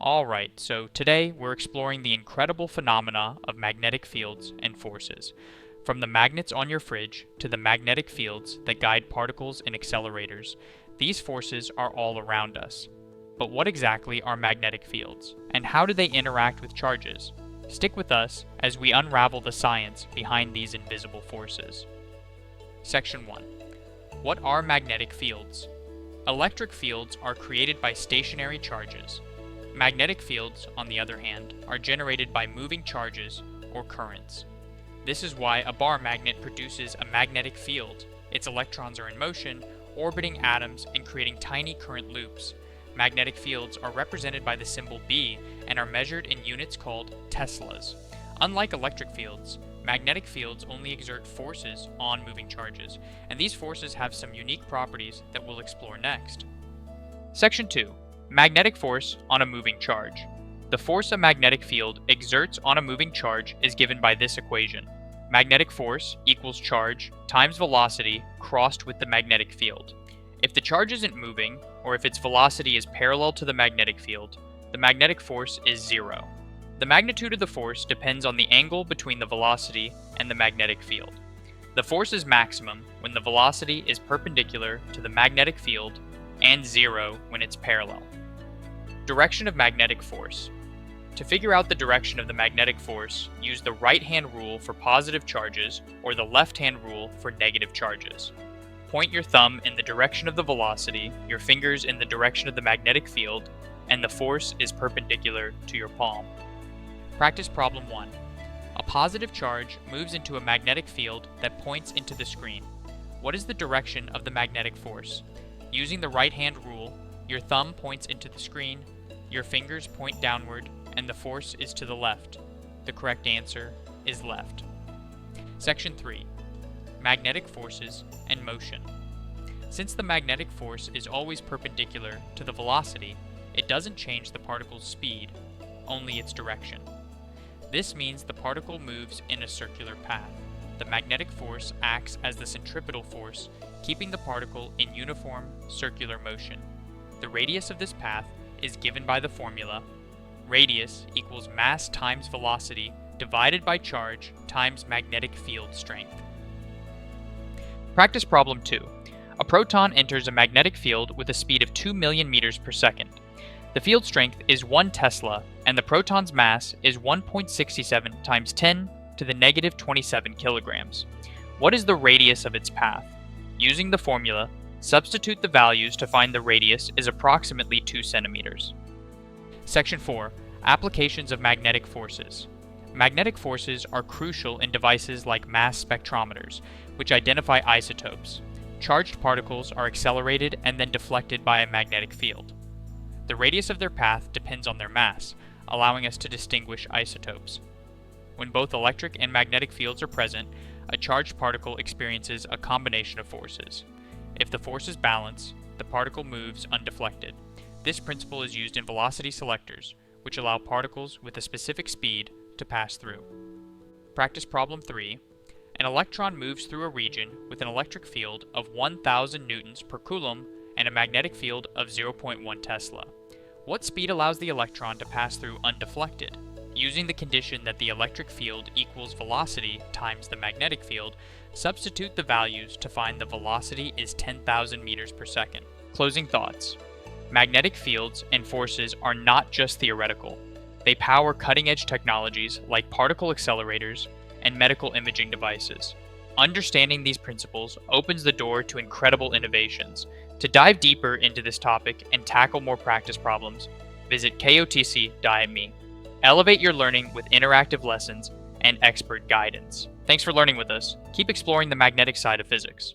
Alright, so today we're exploring the incredible phenomena of magnetic fields and forces. From the magnets on your fridge to the magnetic fields that guide particles in accelerators, these forces are all around us. But what exactly are magnetic fields, and how do they interact with charges? Stick with us as we unravel the science behind these invisible forces. Section 1. What are magnetic fields? Electric fields are created by stationary charges. Magnetic fields, on the other hand, are generated by moving charges or currents. This is why a bar magnet produces a magnetic field. Its electrons are in motion, orbiting atoms and creating tiny current loops. Magnetic fields are represented by the symbol B and are measured in units called teslas. Unlike electric fields, magnetic fields only exert forces on moving charges, and these forces have some unique properties that we'll explore next. Section 2. Magnetic force on a moving charge. The force a magnetic field exerts on a moving charge is given by this equation. Magnetic force equals charge times velocity crossed with the magnetic field. If the charge isn't moving, or if its velocity is parallel to the magnetic field, the magnetic force is zero. The magnitude of the force depends on the angle between the velocity and the magnetic field. The force is maximum when the velocity is perpendicular to the magnetic field and zero when it's parallel. Direction of magnetic force. To figure out the direction of the magnetic force, use the right-hand rule for positive charges or the left-hand rule for negative charges. Point your thumb in the direction of the velocity, your fingers in the direction of the magnetic field, and the force is perpendicular to your palm. Practice problem 1. A positive charge moves into a magnetic field that points into the screen. What is the direction of the magnetic force? Using the right-hand rule, your thumb points into the screen, your fingers point downward, and the force is to the left. The correct answer is left. Section 3. Magnetic forces and motion. Since the magnetic force is always perpendicular to the velocity, it doesn't change the particle's speed, only its direction. This means the particle moves in a circular path. The magnetic force acts as the centripetal force, keeping the particle in uniform circular motion. The radius of this path is given by the formula radius equals mass times velocity divided by charge times magnetic field strength. Practice problem 2. A proton enters a magnetic field with a speed of 2 million meters per second. The field strength is 1 Tesla and the proton's mass is 1.67 times 10 to the negative 27 kilograms. What is the radius of its path? Using the formula, substitute the values to find the radius is approximately 2 centimeters. Section 4. Applications of magnetic forces. Magnetic forces are crucial in devices like mass spectrometers, which identify isotopes. Charged particles are accelerated and then deflected by a magnetic field. The radius of their path depends on their mass, allowing us to distinguish isotopes. When both electric and magnetic fields are present, a charged particle experiences a combination of forces. If the forces balance, the particle moves undeflected. This principle is used in velocity selectors, which allow particles with a specific speed to pass through. Practice problem 3. An electron moves through a region with an electric field of 1,000 newtons per coulomb and a magnetic field of 0.1 Tesla. What speed allows the electron to pass through undeflected? Using the condition that the electric field equals velocity times the magnetic field, substitute the values to find the velocity is 10,000 meters per second. Closing thoughts. Magnetic fields and forces are not just theoretical. They power cutting-edge technologies like particle accelerators and medical imaging devices. Understanding these principles opens the door to incredible innovations. To dive deeper into this topic and tackle more practice problems, visit kotc.me. Elevate your learning with interactive lessons and expert guidance. Thanks for learning with us. Keep exploring the magnetic side of physics.